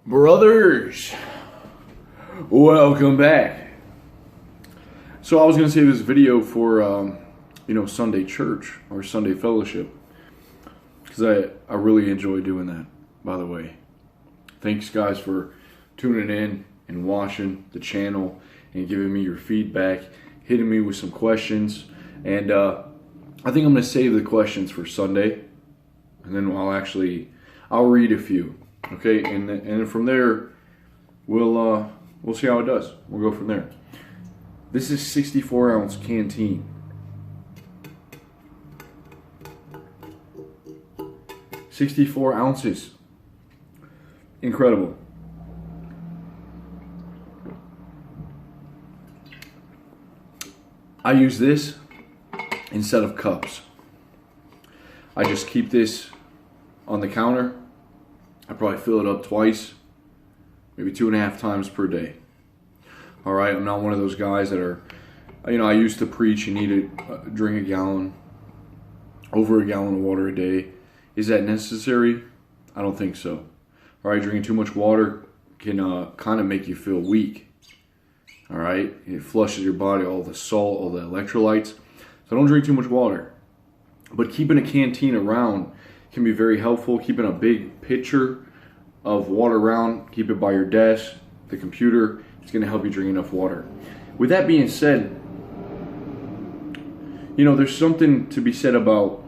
Brothers, welcome back. So I was going to save this video for, Sunday church or Sunday fellowship, because I really enjoy doing that, by the way. Thanks, guys, for tuning in and watching the channel and giving me your feedback, hitting me with some questions. And I think I'm going to save the questions for Sunday, and then I'll read a few. Okay, and then from there, we'll see how it does. We'll go from there. This is 64-ounce canteen. $64 ounces. Incredible. I use this instead of cups. I just keep this on the counter. I probably fill it up twice, maybe 2.5 times per day. All right, I'm not one of those guys that are, I used to preach you need to drink over a gallon of water a day. Is that necessary? I don't think so. All right, drinking too much water can kind of make you feel weak. All right, it flushes your body, all the salt, all the electrolytes. So don't drink too much water. But keeping a canteen around can be very helpful. Keeping a big pitcher of water around, keep it by your desk, the computer. It's going to help you drink enough water. With that being said, there's something to be said about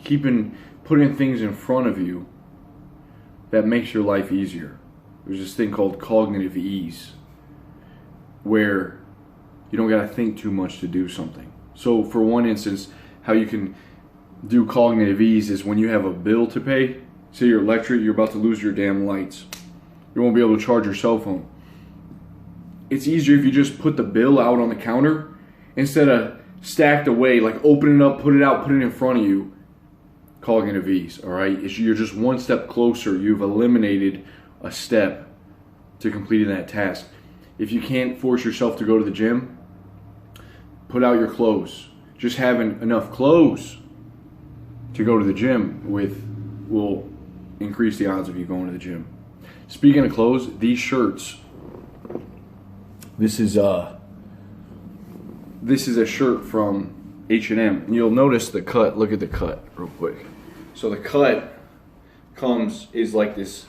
putting things in front of you that makes your life easier. There's this thing called cognitive ease, where you don't got to think too much to do something. So for one instance, how you can do cognitive ease is when you have a bill to pay. Say you're electric, you're about to lose your damn lights. You won't be able to charge your cell phone. It's easier if you just put the bill out on the counter instead of stacked away, like open it up, put it out, put it in front of you. Cognitive ease, all right? You're just one step closer. You've eliminated a step to completing that task. If you can't force yourself to go to the gym, put out your clothes. Just having enough clothes to go to the gym will increase the odds of you going to the gym. Speaking of clothes, these shirts. This is a shirt from H&M. And you'll notice the cut. Look at the cut real quick. So the cut is like this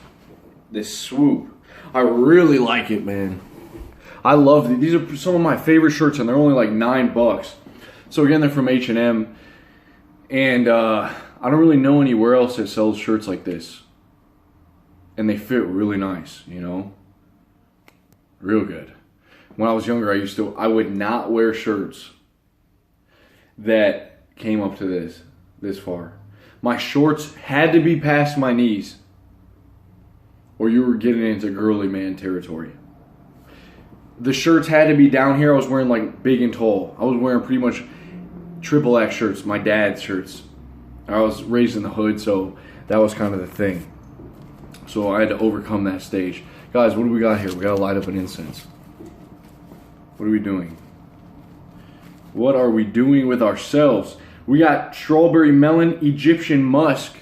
swoop. I really like it, man. I love these. These are some of my favorite shirts, and they're only like $9. So again, they're from H&M, and I don't really know anywhere else that sells shirts like this. And they fit really nice, real good. When I was younger, I would not wear shirts that came up to this far. My shorts had to be past my knees, or you were getting into girly man territory. The shirts had to be down here. I was wearing like big and tall. I was wearing pretty much XXX shirts, my dad's shirts. I was raised in the hood, so that was kind of the thing. So I had to overcome that stage. Guys, what do we got here? We got to light up an incense. What are we doing? What are we doing with ourselves? We got strawberry melon, Egyptian musk,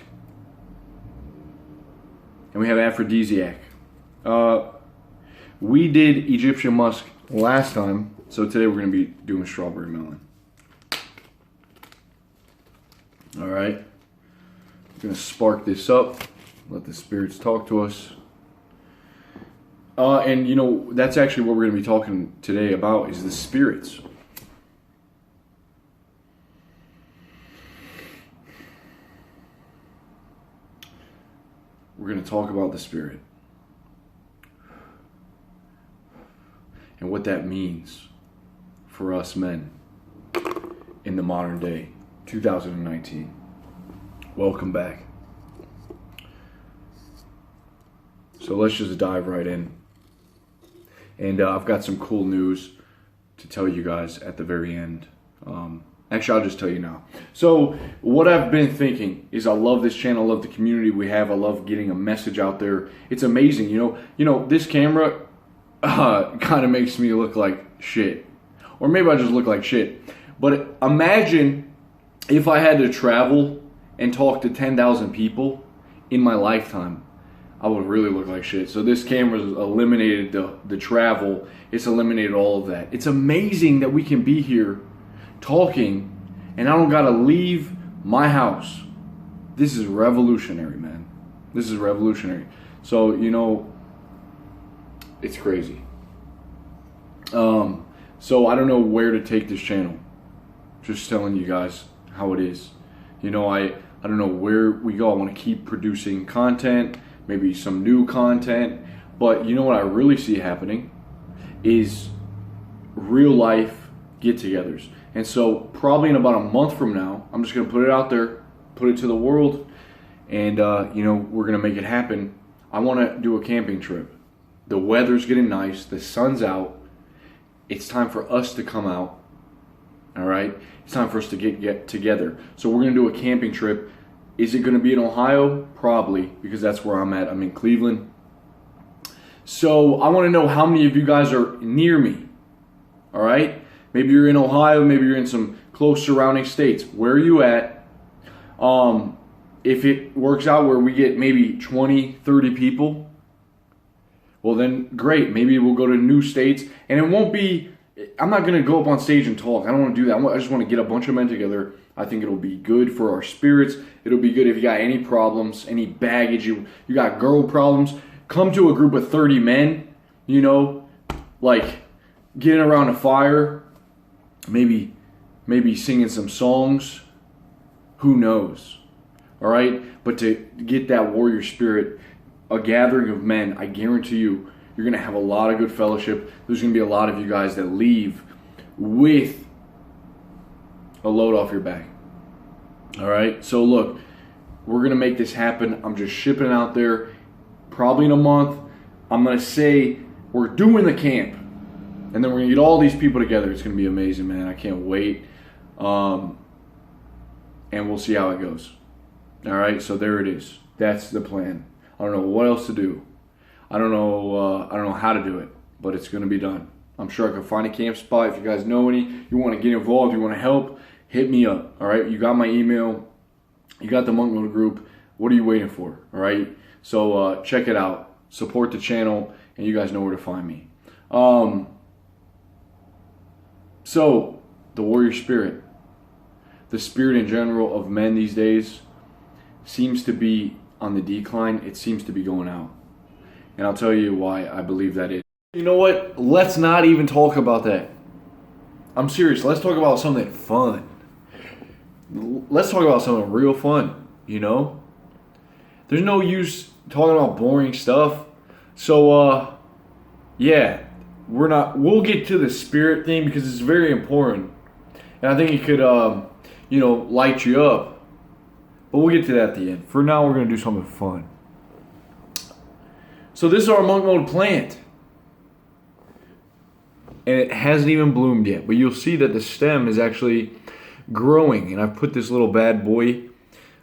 and we have aphrodisiac. We did Egyptian musk last time, so today we're going to be doing strawberry melon. All right. We're going to spark this up, let the spirits talk to us. And that's actually what we're going to be talking today about, is the spirits. We're going to talk about the spirit and what that means for us men in the modern day, 2019. Welcome back. So let's just dive right in. And I've got some cool news to tell you guys at the very end. Actually, I'll just tell you now. So what I've been thinking is I love this channel, I love the community we have, I love getting a message out there. It's amazing, this camera kind of makes me look like shit. Or maybe I just look like shit. But imagine if I had to travel and talk to 10,000 people in my lifetime. I would really look like shit. So this camera's eliminated the travel. It's eliminated all of that. It's amazing that we can be here talking and I don't gotta leave my house. This is revolutionary, man. This is revolutionary. So, you know, it's crazy. So I don't know where to take this channel. Just telling you guys how it is. You know, I don't know where we go. I want to keep producing content, maybe some new content. But you know what I really see happening is real life get-togethers. And so probably in about a month from now, I'm just going to put it out there, put it to the world, and you know, we're going to make it happen. I want to do a camping trip. The weather's getting nice. The sun's out. It's time for us to come out. All right? It's time for us to get together. So we're going to do a camping trip. Is it going to be in Ohio? Probably, because that's where I'm at. I'm in Cleveland. So I want to know how many of you guys are near me. All right? Maybe you're in Ohio. Maybe you're in some close surrounding states. Where are you at? If it works out where we get maybe 20, 30 people, well then great. Maybe we'll go to new states. And it won't be, I'm not going to go up on stage and talk. I don't want to do that. I just want to get a bunch of men together. I think it'll be good for our spirits. It'll be good if you got any problems, any baggage, you got girl problems. Come to a group of 30 men, you know, like getting around a fire, maybe singing some songs. Who knows? All right? But to get that warrior spirit, a gathering of men, I guarantee you, you're going to have a lot of good fellowship. There's going to be a lot of you guys that leave with a load off your back. All right? So look, we're going to make this happen. I'm just shipping it out there. Probably in a month, I'm going to say we're doing the camp. And then we're going to get all these people together. It's going to be amazing, man. I can't wait. And we'll see how it goes. All right, so there it is. That's the plan. I don't know what else to do. I don't know how to do it, but it's going to be done. I'm sure I can find a camp spot. If you guys know any, you want to get involved, you want to help, hit me up. All right, you got my email. You got the Monkmode group. What are you waiting for? All right, so check it out. Support the channel, and you guys know where to find me. So the warrior spirit, the spirit in general of men these days, seems to be on the decline. It seems to be going out. And I'll tell you why I believe that is. You know what? Let's not even talk about that. I'm serious. Let's talk about something fun. Let's talk about something real fun, you know? There's no use talking about boring stuff. So, yeah, we'll get to the spirit thing because it's very important. And I think it could, you know, light you up. But we'll get to that at the end. For now, we're going to do something fun. So this is our Monkmode plant. And it hasn't even bloomed yet. But you'll see that the stem is actually growing. And I've put this little bad boy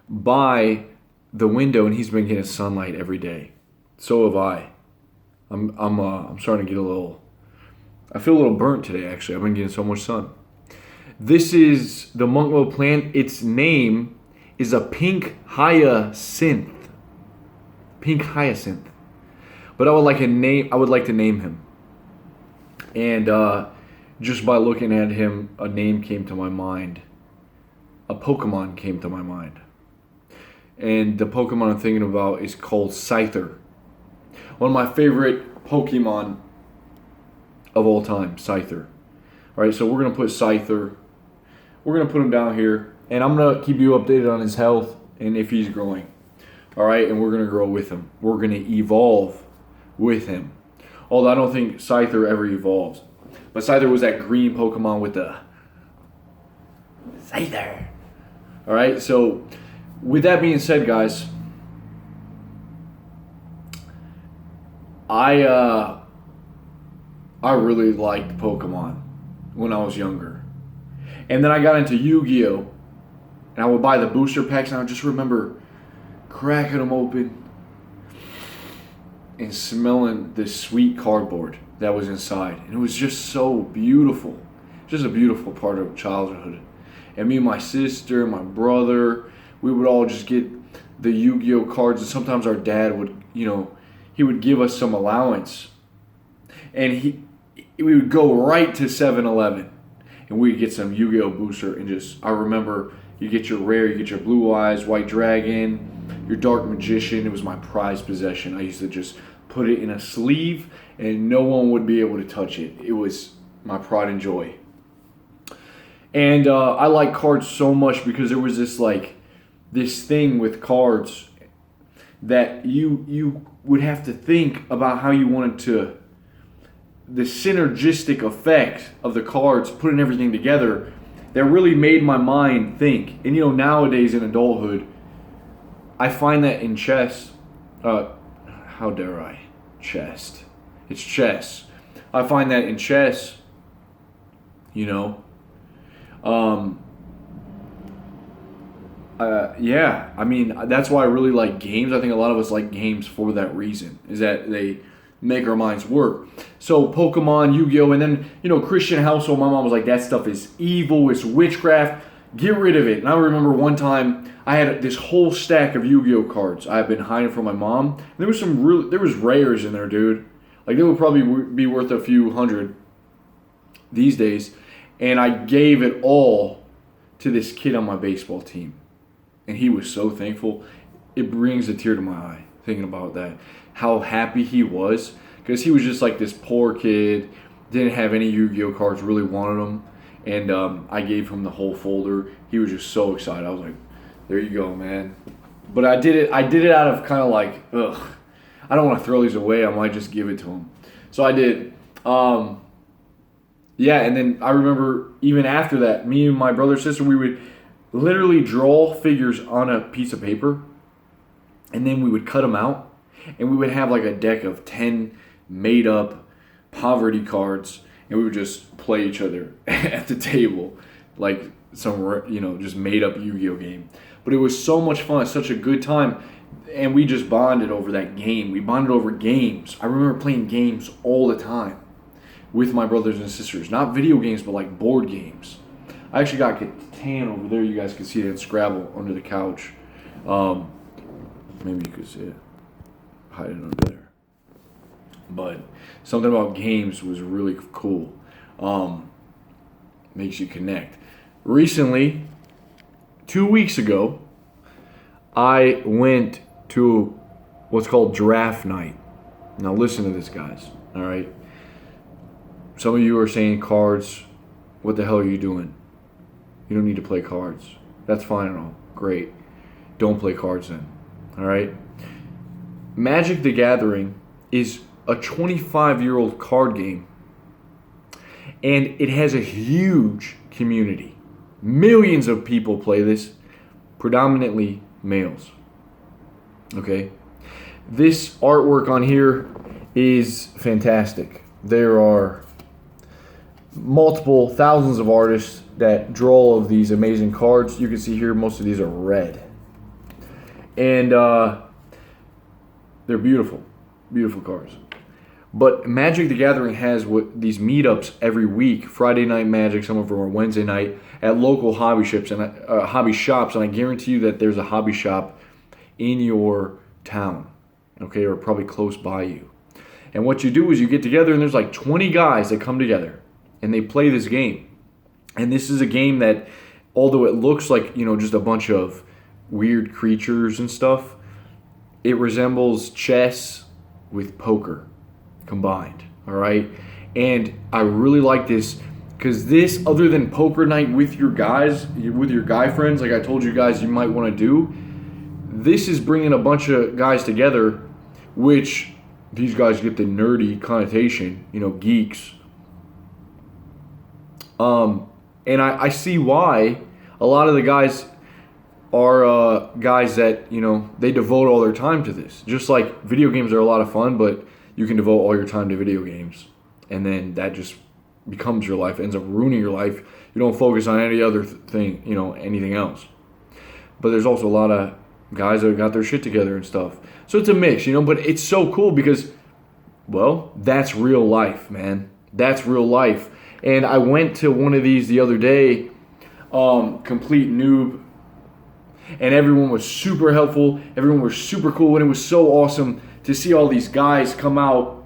by the window. And he's been getting sunlight every day. So have I. I'm starting to get a little... I feel a little burnt today, actually. I've been getting so much sun. This is the Monkmode plant. Its name is a pink hyacinth. Pink hyacinth. But I would like to name him. And just by looking at him, a name came to my mind. A Pokemon came to my mind. And the Pokemon I'm thinking about is called Scyther. One of my favorite Pokemon of all time, Scyther. Alright, so we're going to put Scyther. We're going to put him down here. And I'm going to keep you updated on his health and if he's growing. Alright, and we're going to grow with him. We're going to evolve with him. Although I don't think Scyther ever evolves. But Scyther was that green Pokemon with the... Scyther. Alright, so with that being said, guys, I really liked Pokemon when I was younger. And then I got into Yu-Gi-Oh! And I would buy the booster packs, and I just remember cracking them open and smelling this sweet cardboard that was inside. And it was just so beautiful. Just a beautiful part of childhood. And me and my sister, my brother, we would all just get the Yu-Gi-Oh cards, and sometimes our dad would, he would give us some allowance, and we would go right to 7-Eleven, and we'd get some Yu-Gi-Oh booster, and I remember you get your rare, you get your Blue Eyes, White Dragon, your Dark Magician. It was my prized possession. I used to just put it in a sleeve, and no one would be able to touch it. It was my pride and joy. And I like cards so much because there was this thing with cards that you would have to think about how you wanted to, the synergistic effect of the cards, putting everything together, that really made my mind think. And nowadays in adulthood, I find that in chess, how dare I? Chess. It's chess. I find that in chess, yeah, I mean, that's why I really like games. I think a lot of us like games for that reason, is that they make our minds work. So Pokemon, Yu-Gi-Oh, and then, Christian household, my mom was like, that stuff is evil, it's witchcraft, get rid of it. And I remember one time I had this whole stack of Yu-Gi-Oh cards I had been hiding from my mom. And there was rares in there, dude. Like, they would probably be worth a few hundred these days. And I gave it all to this kid on my baseball team. And he was so thankful. It brings a tear to my eye thinking about that. How happy he was. Because he was just like this poor kid. Didn't have any Yu-Gi-Oh cards. Really wanted them. And I gave him the whole folder. He was just so excited. I was like, there you go, man. But I did it out of kind of like, ugh. I don't want to throw these away. I might just give it to him. So I did. Yeah, and then I remember even after that, me and my brother and sister, we would literally draw figures on a piece of paper, and then we would cut them out, and we would have like a deck of 10 made-up poverty cards, and we would just play each other at the table like some, just made-up Yu-Gi-Oh game. But it was so much fun, such a good time, and we just bonded over that game. We bonded over games. I remember playing games all the time with my brothers and sisters. Not video games, but like board games. I actually got Catan over there. You guys can see it in Scrabble under the couch. Maybe you could see it. Hide it under there. But something about games was really cool. Makes you connect. Recently, 2 weeks ago, I went to what's called draft night. Now listen to this, guys. All right. Some of you are saying cards. What the hell are you doing? You don't need to play cards. That's fine and all. Great. Don't play cards then. All right. Magic the Gathering is a 25-year-old card game, and it has a huge community. Millions of people play this, predominantly males. Okay? This artwork on here is fantastic. There are multiple thousands of artists that draw of these amazing cards. You can see here most of these are red. And they're beautiful. Beautiful cards. But Magic the Gathering has these meetups every week. Friday night Magic, some of them are Wednesday night, at local hobby shops. And I guarantee you that there's a hobby shop in your town, okay, or probably close by you. And what you do is you get together, and there's like 20 guys that come together, and they play this game. And this is a game that, although it looks like, just a bunch of weird creatures and stuff, it resembles chess with poker combined, all right? And I really like this because this, other than poker night with your guys, with your guy friends, like I told you guys you might want to do, this is bringing a bunch of guys together, which these guys get the nerdy connotation, geeks. And I see why a lot of the guys are guys that, they devote all their time to this. Just like video games are a lot of fun, but you can devote all your time to video games. And then that just becomes your life, ends up ruining your life. You don't focus on any other thing, anything else. But there's also a lot of guys that got their shit together and stuff. So it's a mix, but it's so cool because, well, that's real life, man. That's real life. And I went to one of these the other day, complete noob. And everyone was super helpful. Everyone was super cool. And it was so awesome to see all these guys come out.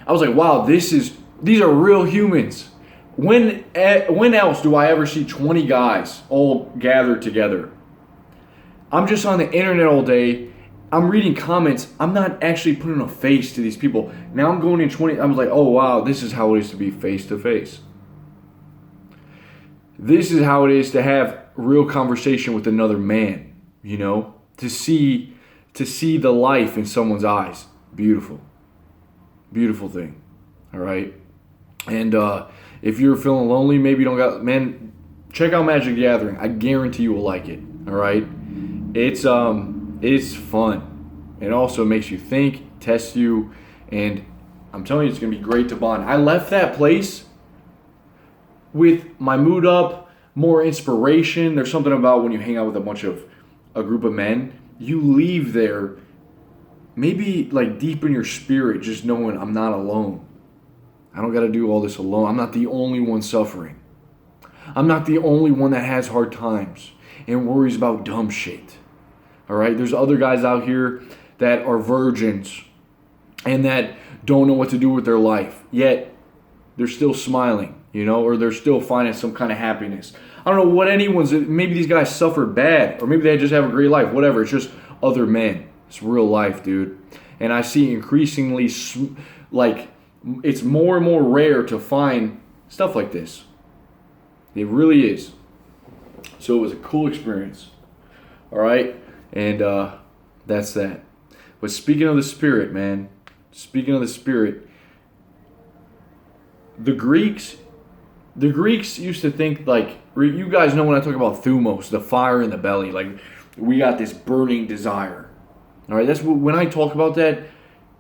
I was like, wow, these are real humans. When else do I ever see 20 guys all gathered together? I'm just on the internet all day. I'm reading comments. I'm not actually putting a face to these people. Now I'm going in 20. I was like, oh, wow, this is how it is to be face to face. This is how it is to have real conversation with another man, you know, to see the life in someone's eyes. Beautiful. Beautiful thing. All right. And if you're feeling lonely, maybe you don't got, man, check out Magic the Gathering. I guarantee you will like it. All right. It's fun. It also makes you think, tests you, and I'm telling you, it's going to be great to bond. I left that place with my mood up, more inspiration. There's something about when you hang out with a group of men, you leave there maybe like deep in your spirit, just knowing I'm not alone. I don't got to do all this alone. I'm not the only one suffering. I'm not the only one that has hard times and worries about dumb shit. All right? There's other guys out here that are virgins and that don't know what to do with their life, yet they're still smiling, you know, or they're still finding some kind of happiness. I don't know what maybe these guys suffered bad, or maybe they just have a great life, whatever. It's just other men. It's real life, dude. And I see increasingly, it's more and more rare to find stuff like this. It really is. So it was a cool experience. All right? And that's that. But speaking of the Spirit, man, the Greeks used to think, like, you guys know when I talk about thumos, the fire in the belly, like we got this burning desire. All right, that's when I talk about that,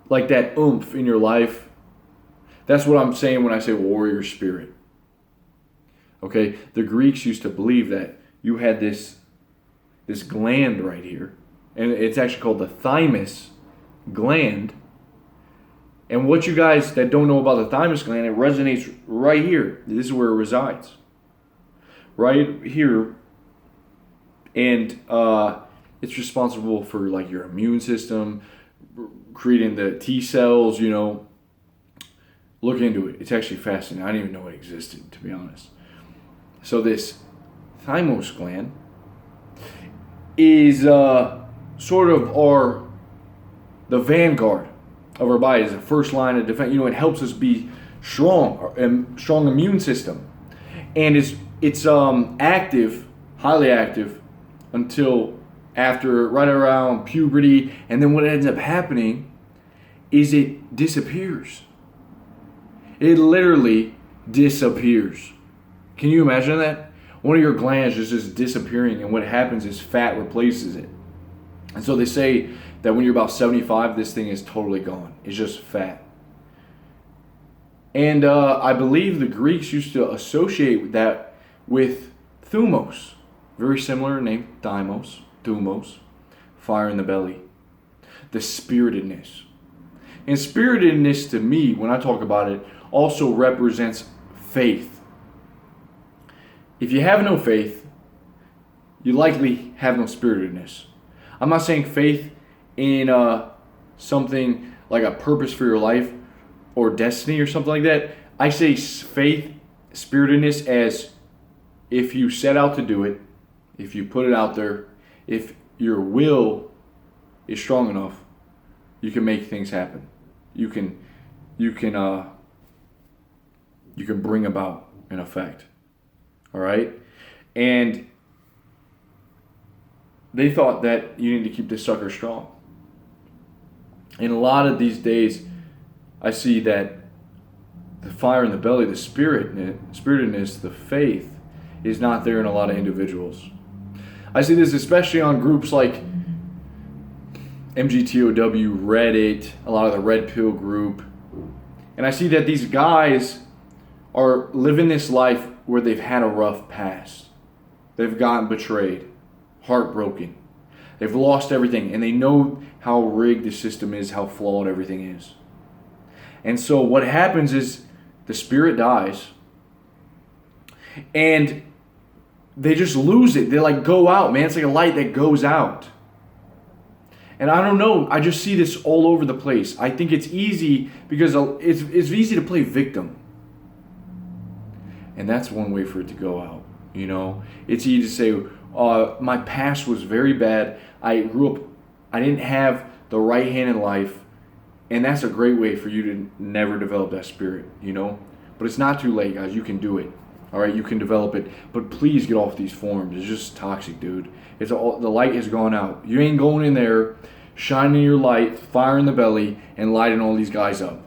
like that oomph in your life. That's what I'm saying when I say warrior spirit. Okay, the Greeks used to believe that you had this gland right here, and it's actually called the thymus gland. And what you guys that don't know about the thymus gland, it resonates right here. This is where it resides. Right here. And it's responsible for like your immune system, creating the T cells, you know. Look into it. It's actually fascinating. I didn't even know it existed, to be honest. So this thymus gland is sort of the vanguard of our body, is the first line of defense. You know, it helps us be strong immune system, and it's active, highly active, until after right around puberty, and then what ends up happening is it disappears. It literally disappears. Can you imagine that? One of your glands is just disappearing, and what happens is fat replaces it. And so they say that when you're about 75, this thing is totally gone. It's just fat. And I believe the Greeks used to associate that with thumos. Very similar name, thumos, fire in the belly. The spiritedness. And spiritedness to me, when I talk about it, also represents faith. If you have no faith, you likely have no spiritedness. I'm not saying faith in something like a purpose for your life or destiny or something like that. I say faith, spiritedness, as if you set out to do it, if you put it out there, if your will is strong enough, you can make things happen. You can bring about an effect. All right? And they thought that you need to keep this sucker strong. In a lot of these days, I see that the fire in the belly, the spiritedness, the faith, is not there in a lot of individuals. I see this especially on groups like MGTOW, Reddit, a lot of the Red Pill group. And I see that these guys are living this life where they've had a rough past. They've gotten betrayed, heartbroken. They've lost everything, and they know how rigged the system is, how flawed everything is. And so what happens is the spirit dies, and they just lose it. They like go out, man. It's like a light that goes out. And I don't know. I just see this all over the place. I think it's easy because it's easy to play victim. And that's one way for it to go out. You know, it's easy to say, my past was very bad. I grew up, I didn't have the right hand in life. And that's a great way for you to never develop that spirit, you know. But it's not too late, guys. You can do it. All right, you can develop it. But please get off these forums. It's just toxic, dude. The light has gone out. You ain't going in there, shining your light, fire in the belly, and lighting all these guys up.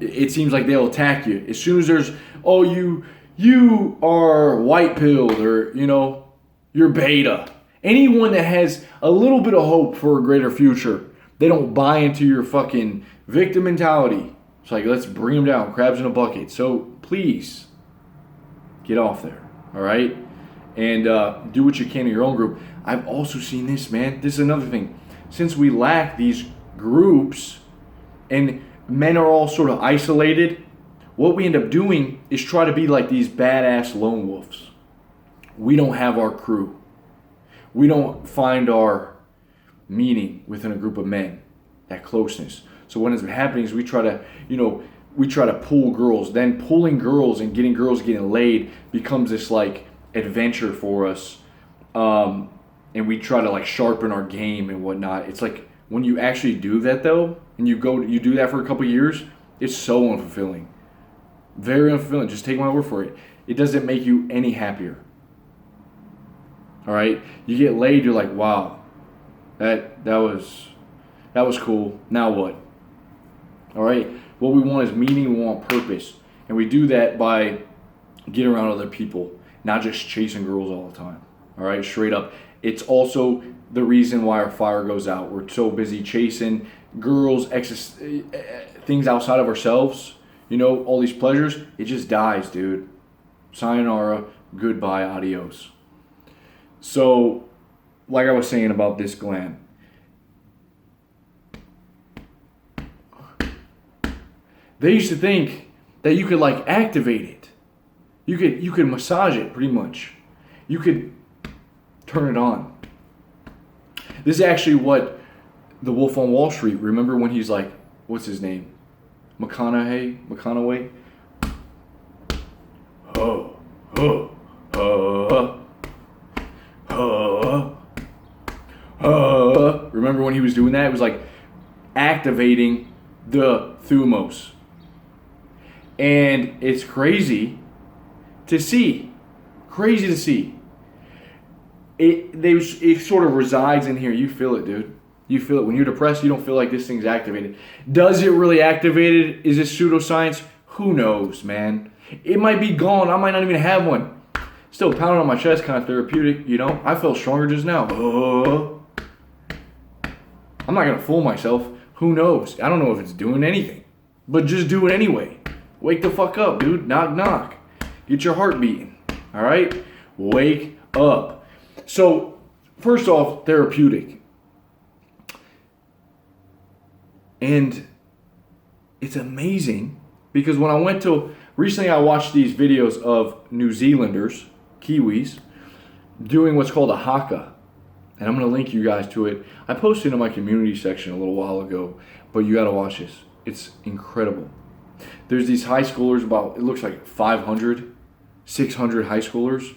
It seems like they'll attack you. As soon as there's, oh, you are white pilled, or, you know, you're beta. Anyone that has a little bit of hope for a greater future, they don't buy into your fucking victim mentality. It's like, let's bring them down, crabs in a bucket. So please, get off there, all right? And do what you can in your own group. I've also seen this, man. This is another thing. Since we lack these groups and men are all sort of isolated, what we end up doing is try to be like these badass lone wolves. We don't have our crew. We don't find our meaning within a group of men, that closeness. So what ends up happening is we try to pull girls. Then pulling girls and getting girls getting laid becomes this like adventure for us. And we try to like sharpen our game and whatnot. It's like when you actually do that though, and you do that for a couple years, it's so unfulfilling. Very unfulfilling. Just take my word for it. It doesn't make you any happier. All right? You get laid, you're like, wow, that was cool. Now what? All right? What we want is meaning, we want purpose. And we do that by getting around other people, not just chasing girls all the time. All right? Straight up. It's also the reason why our fire goes out. We're so busy chasing girls, things outside of ourselves, you know, all these pleasures. It just dies, dude. Sayonara, goodbye, adios. So, like I was saying about this gland, they used to think that you could like activate it. You could massage it pretty much. You could turn it on. This is actually what the Wolf on Wall Street, remember when he's like, what's his name? McConaughey? Remember when he was doing that? It was like activating the thumos. And it's crazy to see. It sort of resides in here. You feel it, dude. You feel it. When you're depressed, you don't feel like this thing's activated. Does it really activate it? Is this pseudoscience? Who knows, man? It might be gone. I might not even have one. Still pounding on my chest, kind of therapeutic, you know? I felt stronger just now. I'm not going to fool myself. Who knows? I don't know if it's doing anything. But just do it anyway. Wake the fuck up, dude. Knock, knock. Get your heart beating. All right? Wake up. So, first off, therapeutic. And it's amazing because when I went to, recently I watched these videos of New Zealanders, Kiwis, doing what's called a Haka. And I'm going to link you guys to it. I posted in my community section a little while ago, but you got to watch this. It's incredible. There's these high schoolers, about, it looks like 500, 600 high schoolers,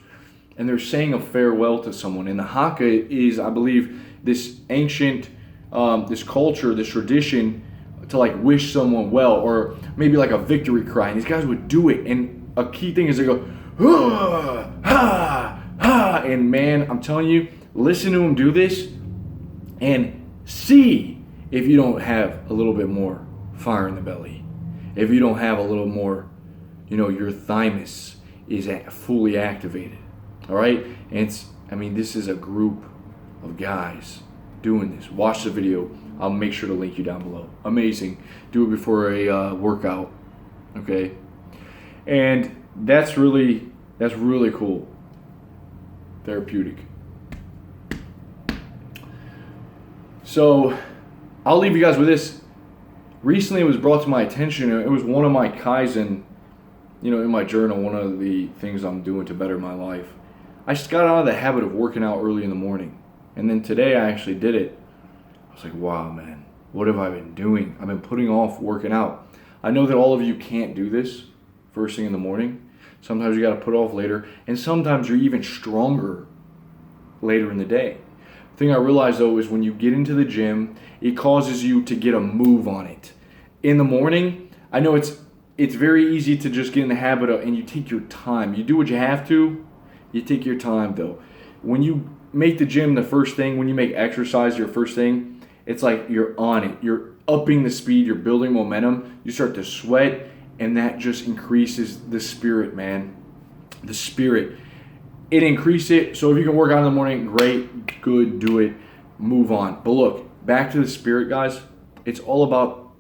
and they're saying a farewell to someone. And the Haka is, I believe, this ancient, this culture, this tradition to like wish someone well, or maybe like a victory cry. And these guys would do it. And a key thing is they go, ah, ha, ha. And man, I'm telling you, listen to them do this and see if you don't have a little bit more fire in the belly. If you don't have a little more, you know, your thymus is fully activated. All right? And this is a group of guys doing this. Watch the video. I'll make sure to link you down below. Amazing. Do it before a workout. Okay? And that's really cool. Therapeutic. So, I'll leave you guys with this. Recently, it was brought to my attention. It was one of my Kaizen in my journal, one of the things I'm doing to better my life, I just got out of the habit of working out early in the morning. And then today I actually did it. I was like, wow, man, what have I been doing? I've been putting off working out. I know that all of you can't do this first thing in the morning. Sometimes you got to put off later. And sometimes you're even stronger later in the day. The thing I realized, though, is when you get into the gym, it causes you to get a move on it. In the morning, I know it's very easy to just get in the habit of, and you take your time. You do what you have to. You take your time, though. When you make the gym the first thing, when you make exercise your first thing, it's like you're on it. You're upping the speed. You're building momentum. You start to sweat, and that just increases the spirit, man. The spirit. It increases it. So if you can work out in the morning, great, good, do it, move on. But look, back to the spirit, guys. It's all about,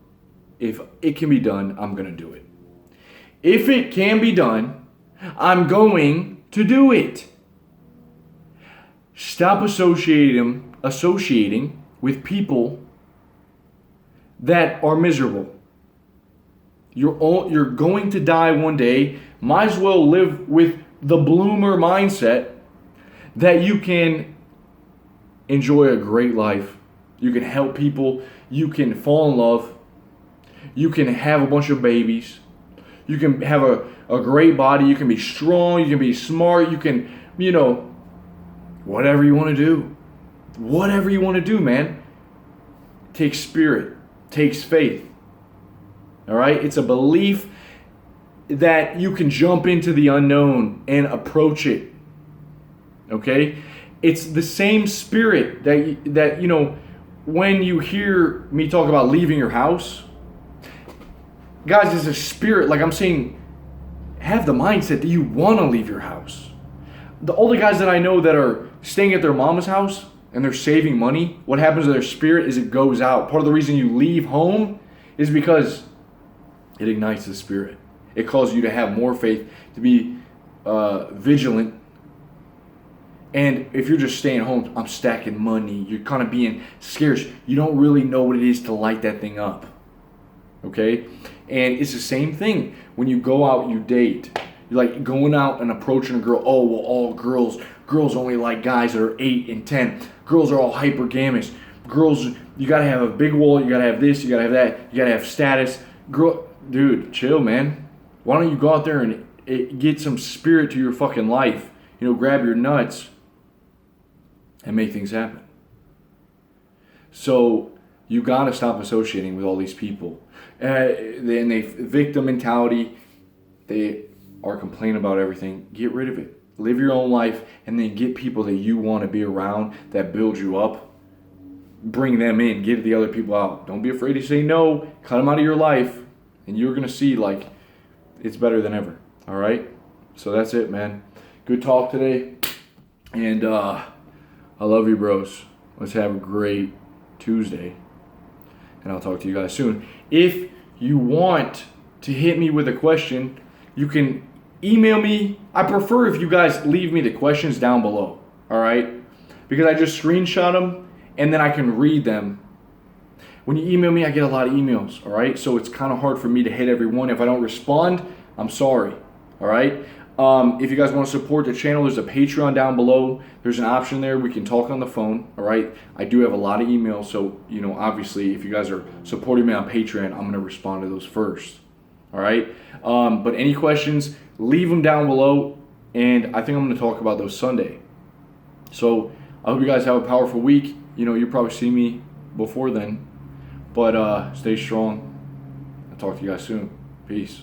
if it can be done, I'm going to do it. If it can be done, I'm going to do it. Stop associating with people that are miserable. You're going to die one day. Might as well live with the bloomer mindset that you can enjoy a great life. You can help people. You can fall in love. You can have a bunch of babies. You can have a great body. You can be strong. You can be smart. You can, whatever you want to do. Whatever you want to do, man. Takes spirit. Takes faith. All right? It's a belief that you can jump into the unknown and approach it. Okay? It's the same spirit that when you hear me talk about leaving your house, guys, it's a spirit. Like I'm saying, have the mindset that you want to leave your house. All the guys that I know that are staying at their mama's house and they're saving money, what happens to their spirit is it goes out. Part of the reason you leave home is because it ignites the spirit. It causes you to have more faith, to be vigilant. And if you're just staying home, I'm stacking money, you're kind of being scarce. You don't really know what it is to light that thing up. Okay? And it's the same thing. When you go out, you date. You're like going out and approaching a girl. Oh, well, all girls only like guys that are 8 and 10. Girls are all hypergamous. Girls, you got to have a big wallet. You got to have this. You got to have that. You got to have status. Dude, chill, man. Why don't you go out there and get some spirit to your fucking life? Grab your nuts and make things happen. So you got to stop associating with all these people. And they victim mentality. They are complaining about everything. Get rid of it. Live your own life, and then get people that you want to be around that build you up. Bring them in. Get the other people out. Don't be afraid to say no. Cut them out of your life, and you're going to see it's better than ever. All right? So that's it, man. Good talk today. And I love you, bros. Let's have a great Tuesday. And I'll talk to you guys soon. If you want to hit me with a question, you can email me. I prefer if you guys leave me the questions down below. All right? Because I just screenshot them and then I can read them. When you email me, I get a lot of emails. All right? So it's kind of hard for me to hit everyone. If I don't respond, I'm sorry. All right? If you guys want to support the channel, there's a Patreon down below. There's an option there. We can talk on the phone. All right. I do have a lot of emails. So, obviously, if you guys are supporting me on Patreon, I'm going to respond to those first. All right. But any questions, leave them down below. And I think I'm going to talk about those Sunday. So I hope you guys have a powerful week. You'll probably see me before then. But stay strong. I'll talk to you guys soon. Peace.